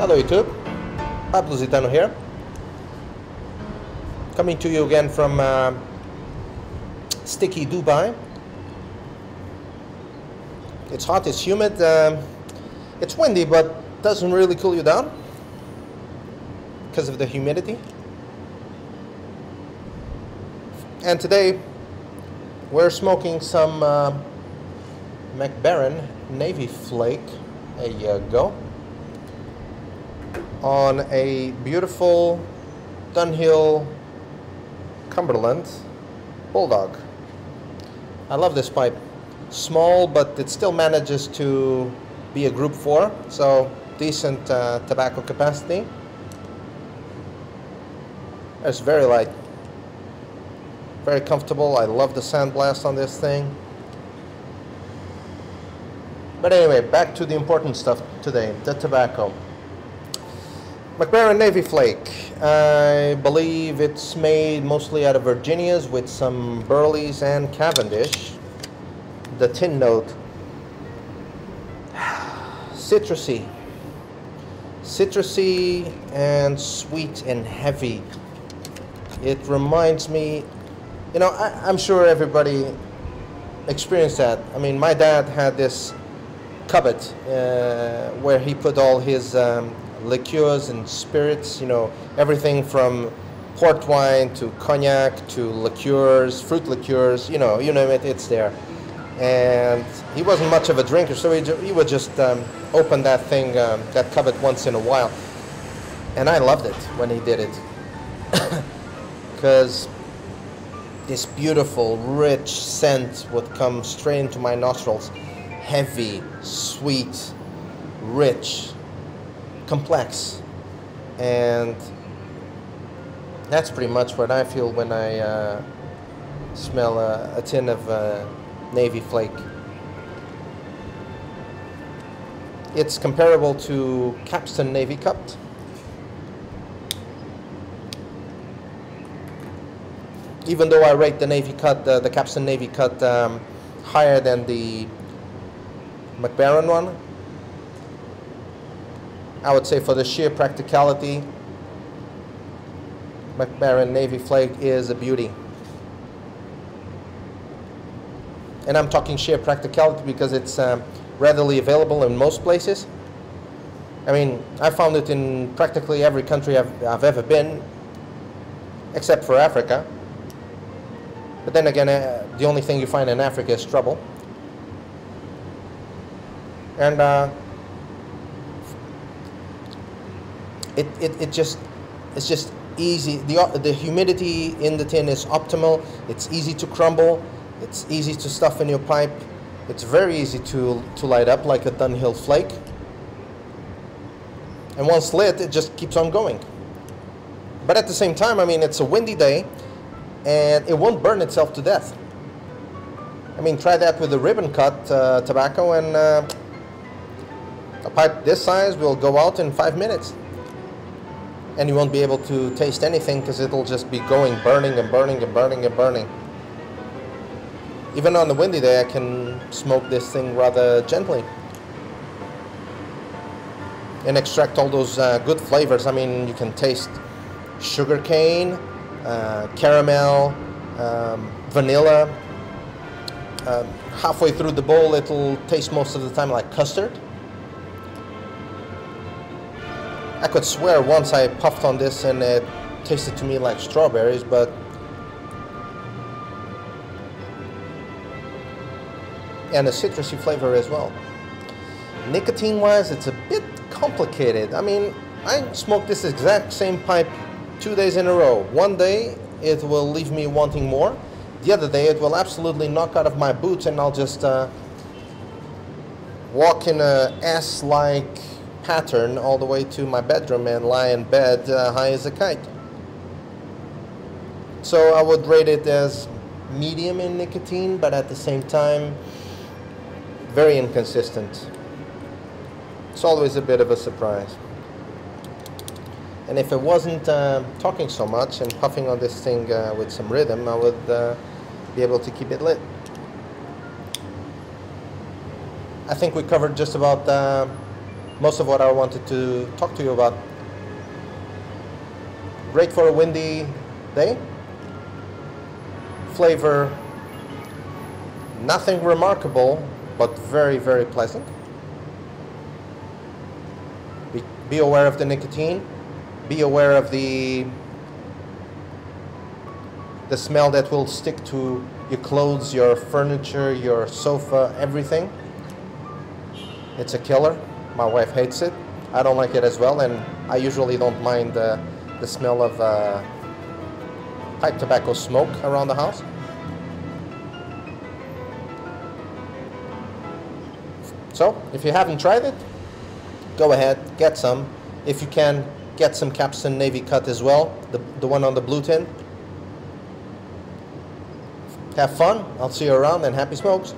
Hello YouTube, Pablo Zitano here, coming to you again from sticky Dubai. It's hot, it's humid, it's windy, but doesn't really cool you down because of the humidity. And today we're smoking some MacBaren Navy Flake. There you go. On a beautiful Dunhill Cumberland Bulldog. I love this pipe. Small, but it still manages to be a Group 4, so decent tobacco capacity. It's very light, very comfortable. I love the sandblast on this thing. But anyway, back to the important stuff today, the tobacco. MacBaren Navy Flake. I believe it's made mostly out of Virginias with some Burleys and Cavendish. The tin note. Citrusy. Citrusy and sweet and heavy. It reminds me, you know, I'm sure everybody experienced that. I mean, my dad had this cupboard where he put all his liqueurs and spirits, you know, everything from port wine to cognac to liqueurs, fruit liqueurs, you know, it's there. And he wasn't much of a drinker, so he would just open that thing, that cupboard once in a while. And I loved it when he did it. Because this beautiful, rich scent would come straight into my nostrils. Heavy, sweet, rich, complex, and that's pretty much what I feel when I smell a tin of Navy Flake. It's comparable to Capstan Navy Cut. Even though I rate the Navy Cut, the Capstan Navy Cut higher than the MacBaren one, I would say for the sheer practicality, MacBaren Navy Flake is a beauty. And I'm talking sheer practicality because it's readily available in most places. I mean, I found it in practically every country I've ever been, except for Africa. But then again, the only thing you find in Africa is trouble. And it's just easy. The humidity in the tin is optimal. It's easy to crumble. It's easy to stuff in your pipe. It's very easy to light up like a Dunhill Flake. And once lit, it just keeps on going. But at the same time, I mean, it's a windy day, and it won't burn itself to death. I mean, try that with a ribbon cut tobacco, and a pipe this size will go out in 5 minutes. And you won't be able to taste anything because it'll just be going, burning and burning and burning and burning. Even on a windy day, I can smoke this thing rather gently and extract all those good flavors. I mean, you can taste sugarcane, caramel, vanilla. Halfway through the bowl, it'll taste most of the time like custard. I could swear once I puffed on this and it tasted to me like strawberries, but and a citrusy flavor as well. Nicotine-wise, it's a bit complicated. I mean, I smoked this exact same pipe 2 days in a row. One day, it will leave me wanting more. The other day, it will absolutely knock out of my boots, and I'll just walk in a S-like pattern all the way to my bedroom and lie in bed high as a kite. So I would rate it as medium in nicotine, but at the same time, very inconsistent. It's always a bit of a surprise. And if it wasn't talking so much and puffing on this thing with some rhythm, I would be able to keep it lit. I think we covered just about most of what I wanted to talk to you about. Great for a windy day. Flavor, nothing remarkable, but very, very pleasant. Be aware of the nicotine. Be aware of the smell that will stick to your clothes, your furniture, your sofa, everything. It's a killer. My wife hates it. I don't like it as well, and I usually don't mind the smell of pipe tobacco smoke around the house. So, if you haven't tried it, go ahead, get some. If you can, get some Capstan Navy Cut as well, the one on the blue tin. Have fun, I'll see you around, and happy smokes.